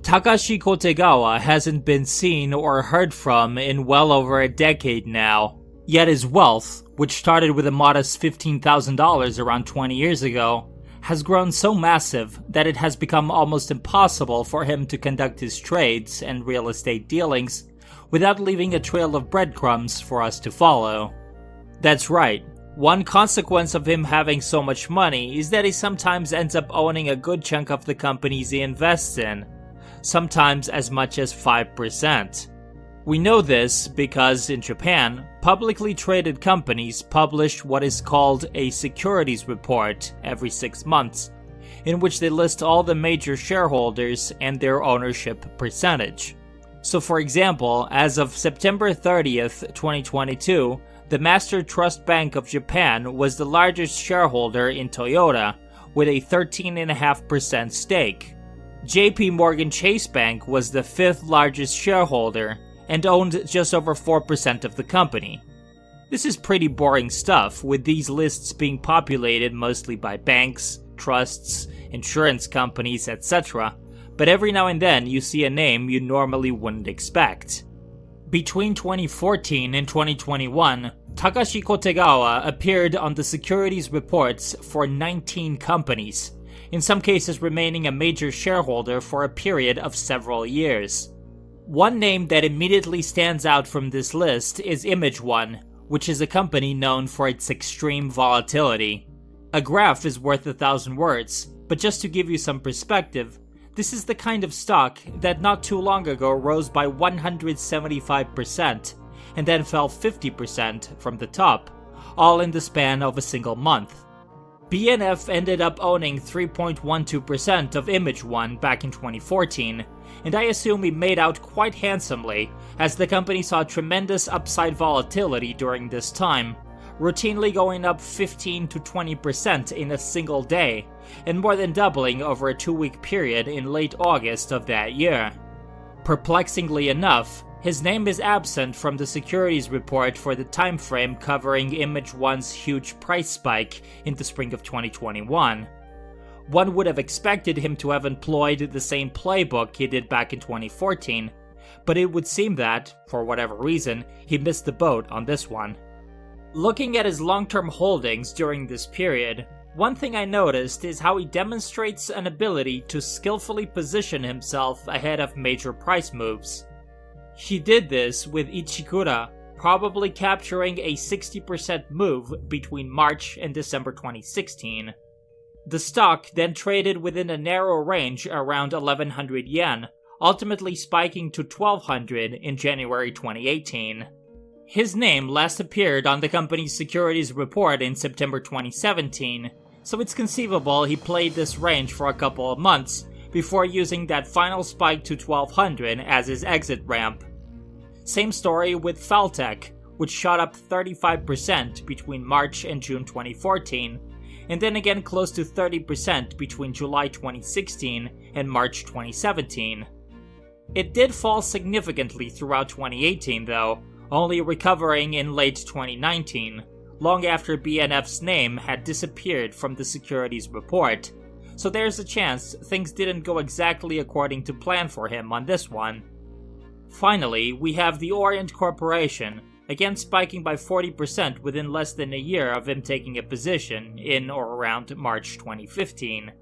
Takashi Kotegawa hasn't been seen or heard from in well over a decade now. Yet his wealth, which started with a modest $15,000 around 20 years ago, has grown so massive that it has become almost impossible for him to conduct his trades and real estate dealings without leaving a trail of breadcrumbs for us to follow. That's right. One consequence of him having so much money is that he sometimes ends up owning a good chunk of the companies he invests in, sometimes as much as 5%. We know this because in Japan, publicly traded companies publish what is called a securities report every 6 months, in which they list all the major shareholders and their ownership percentage. So for example, as of September 30th, 2022, the Master Trust Bank of Japan was the largest shareholder in Toyota with a 13.5% stake. JP Morgan Chase Bank was the 5th largest shareholder and owned just over 4% of the company. This is pretty boring stuff, with these lists being populated mostly by banks, trusts, insurance companies, etc., but every now and then you see a name you normally wouldn't expect. Between 2014 and 2021, Takashi Kotegawa appeared on the securities reports for 19 companies, in some cases remaining a major shareholder for a period of several years. One name that immediately stands out from this list is Image One, which is a company known for its extreme volatility. A graph is worth 1,000 words, but just to give you some perspective, this is the kind of stock that not too long ago rose by 175% and then fell 50% from the top, all in the span of a single month. BNF ended up owning 3.12% of Image One back in 2014, and I assume he made out quite handsomely, as the company saw tremendous upside volatility during this time, routinely going up 15 to 20% in a single day, and more than doubling over a 2-week period in late August of that year. Perplexingly enough, his name is absent from the securities report for the time frame covering Image One's huge price spike in the spring of 2021. One would have expected him to have employed the same playbook he did back in 2014, but it would seem that, for whatever reason, he missed the boat on this one. Looking at his long-term holdings during this period, one thing I noticed is how he demonstrates an ability to skillfully position himself ahead of major price moves. He did this with Ichikura, probably capturing a 60% move between March and December 2016. The stock then traded within a narrow range around 1100 yen, ultimately spiking to 1200 in January 2018. His name last appeared on the company's securities report in September 2017, so it's conceivable he played this range for a couple of months before using that final spike to 1200 as his exit ramp. Same story with Faltech, which shot up 35% between March and June 2014, and then again close to 30% between July 2016 and March 2017. It did fall significantly throughout 2018 though, only recovering in late 2019, long after BNF's name had disappeared from the securities report, so there's a chance things didn't go exactly according to plan for him on this one. Finally, we have the Orient Corporation, again spiking by 40% within less than a year of him taking a position in or around March 2015.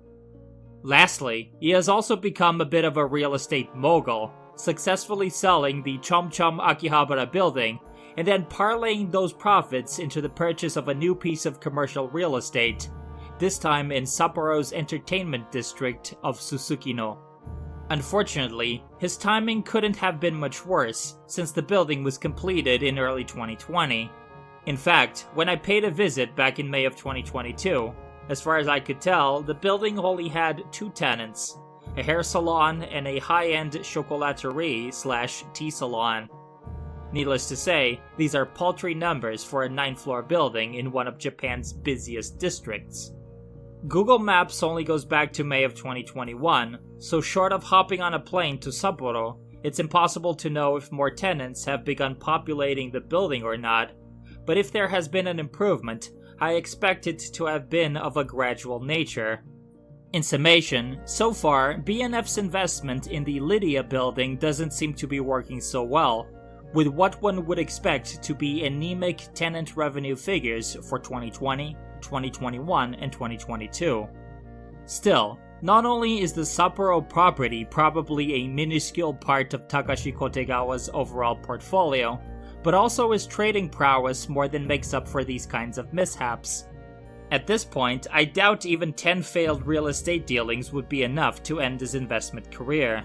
Lastly, he has also become a bit of a real estate mogul, successfully selling the Chomchom Akihabara building and then parlaying those profits into the purchase of a new piece of commercial real estate, this time in Sapporo's entertainment district of Susukino. Unfortunately, his timing couldn't have been much worse, since the building was completed in early 2020. In fact, when I paid a visit back in May of 2022, as far as I could tell, the building only had 2 tenants, a hair salon and a high-end chocolaterie/tea salon. Needless to say, these are paltry numbers for a 9-floor building in one of Japan's busiest districts. Google Maps only goes back to May of 2021, so short of hopping on a plane to Sapporo, it's impossible to know if more tenants have begun populating the building or not, but if there has been an improvement, I expect it to have been of a gradual nature. In summation, so far, BNF's investment in the Lydia building doesn't seem to be working so well, with what one would expect to be anemic tenant revenue figures for 2020, 2021, and 2022. Still, not only is the Sapporo property probably a minuscule part of Takashi Kotegawa's overall portfolio, but also his trading prowess more than makes up for these kinds of mishaps. At this point, I doubt even 10 failed real estate dealings would be enough to end his investment career.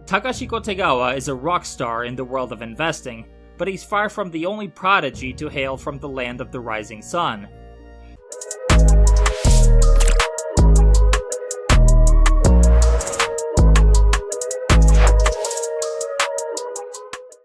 Takashi Kotegawa is a rock star in the world of investing, but he's far from the only prodigy to hail from the land of the rising sun.